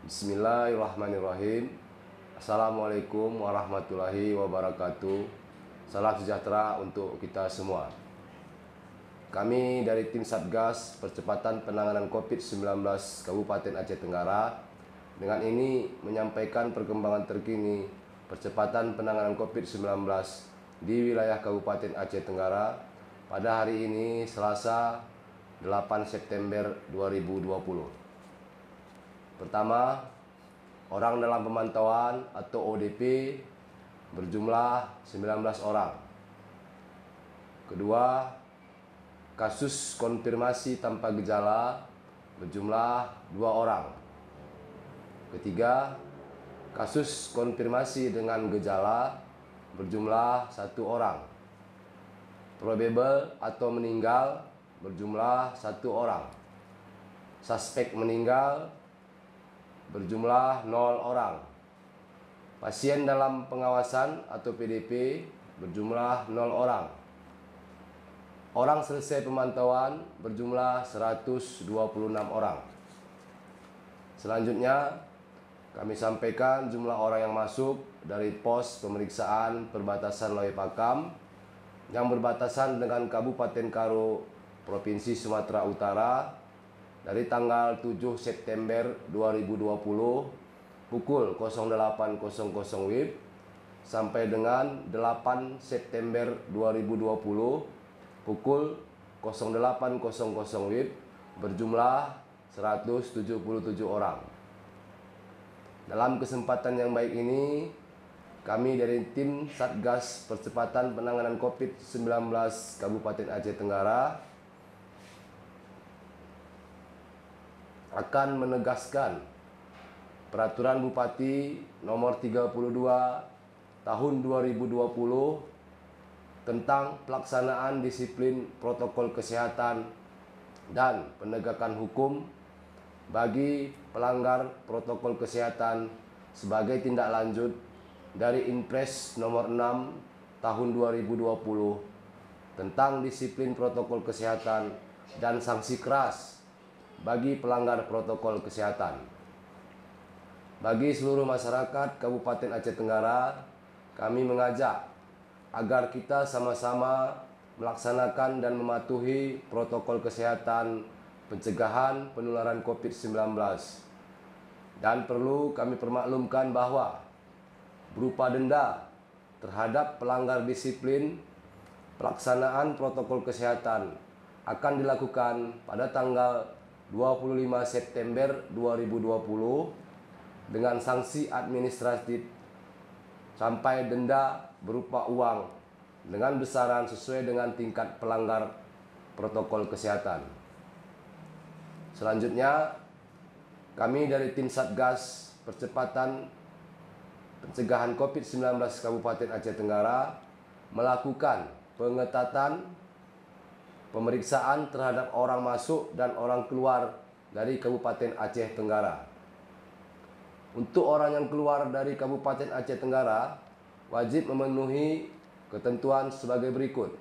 Bismillahirrahmanirrahim. Assalamualaikum warahmatullahi wabarakatuh. Salam sejahtera untuk kita semua. Kami dari tim Satgas Percepatan Penanganan COVID-19 Kabupaten Aceh Tenggara dengan ini menyampaikan perkembangan terkini percepatan penanganan COVID-19 di wilayah Kabupaten Aceh Tenggara pada hari ini Selasa 8 September 2020. Pertama, orang dalam pemantauan atau ODP berjumlah 19 orang. Kedua, kasus konfirmasi tanpa gejala berjumlah 2 orang. Ketiga, kasus konfirmasi dengan gejala berjumlah 1 orang. Probable atau meninggal berjumlah 1 orang. Suspek meninggal berjumlah 0 orang. Pasien dalam pengawasan atau PDP berjumlah 0 orang. Orang selesai pemantauan berjumlah 126 orang. Selanjutnya, kami sampaikan jumlah orang yang masuk dari pos pemeriksaan perbatasan Loe Pakam yang berbatasan dengan Kabupaten Karo, Provinsi Sumatera Utara dari tanggal 7 September 2020 pukul 08.00 WIB sampai dengan 8 September 2020 pukul 08.00 WIB berjumlah 177 orang. Dalam kesempatan yang baik ini, kami dari tim Satgas Percepatan Penanganan COVID-19 Kabupaten Aceh Tenggara akan menegaskan Peraturan Bupati Nomor 32 Tahun 2020 tentang pelaksanaan disiplin protokol kesehatan dan penegakan hukum bagi pelanggar protokol kesehatan sebagai tindak lanjut dari Inpres Nomor 6 Tahun 2020 tentang disiplin protokol kesehatan dan sanksi keras bagi pelanggar protokol kesehatan. Bagi seluruh masyarakat Kabupaten Aceh Tenggara, kami mengajak agar kita sama-sama melaksanakan dan mematuhi protokol kesehatan pencegahan penularan COVID-19. Dan perlu kami permaklumkan bahwa berupa denda terhadap pelanggar disiplin pelaksanaan protokol kesehatan akan dilakukan pada tanggal 25 September 2020 dengan sanksi administratif sampai denda berupa uang dengan besaran sesuai dengan tingkat pelanggar protokol kesehatan. Selanjutnya, kami dari tim Satgas Percepatan Pencegahan COVID-19 Kabupaten Aceh Tenggara melakukan pengetatan pemeriksaan terhadap orang masuk dan orang keluar dari Kabupaten Aceh Tenggara. Untuk orang yang keluar dari Kabupaten Aceh Tenggara wajib memenuhi ketentuan sebagai berikut.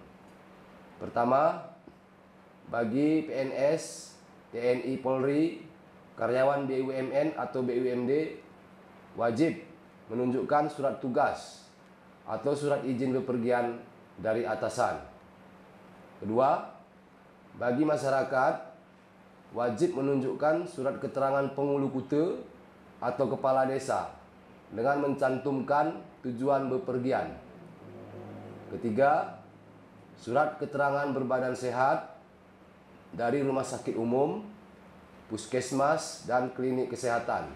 Pertama, bagi PNS, TNI Polri, karyawan BUMN atau BUMD wajib menunjukkan surat tugas atau surat izin bepergian dari atasan. Kedua, bagi masyarakat wajib menunjukkan surat keterangan penghulu kuta atau kepala desa dengan mencantumkan tujuan bepergian. Ketiga, surat keterangan berbadan sehat dari rumah sakit umum, puskesmas, dan klinik kesehatan.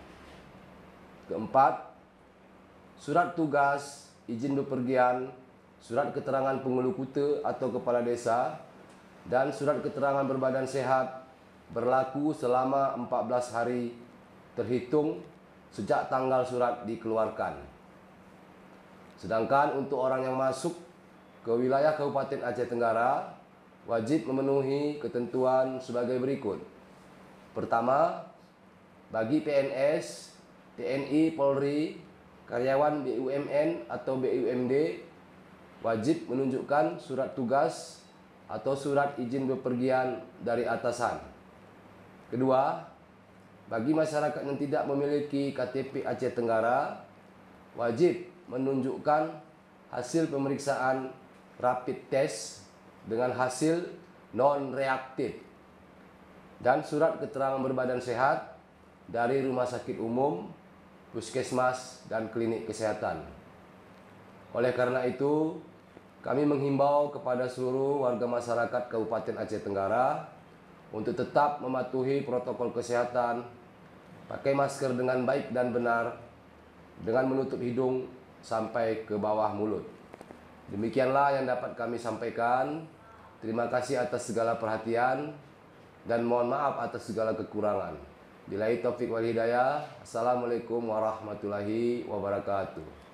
Keempat, surat tugas, izin bepergian, surat keterangan penghulu kuta atau kepala desa, dan surat keterangan berbadan sehat berlaku selama 14 hari terhitung sejak tanggal surat dikeluarkan. Sedangkan untuk orang yang masuk ke wilayah Kabupaten Aceh Tenggara wajib memenuhi ketentuan sebagai berikut. Pertama, bagi PNS, TNI, Polri, karyawan BUMN atau BUMD wajib menunjukkan surat tugas atau surat izin bepergian dari atasan. Kedua, bagi masyarakat yang tidak memiliki KTP Aceh Tenggara, wajib menunjukkan hasil pemeriksaan rapid test dengan hasil non-reaktif dan surat keterangan berbadan sehat dari rumah sakit umum, puskesmas, dan klinik kesehatan. Oleh karena itu, kami menghimbau kepada seluruh warga masyarakat Kabupaten Aceh Tenggara untuk tetap mematuhi protokol kesehatan, pakai masker dengan baik dan benar, dengan menutup hidung sampai ke bawah mulut. Demikianlah yang dapat kami sampaikan. Terima kasih atas segala perhatian dan mohon maaf atas segala kekurangan. Billahi taufik wal hidayah. Assalamualaikum warahmatullahi wabarakatuh.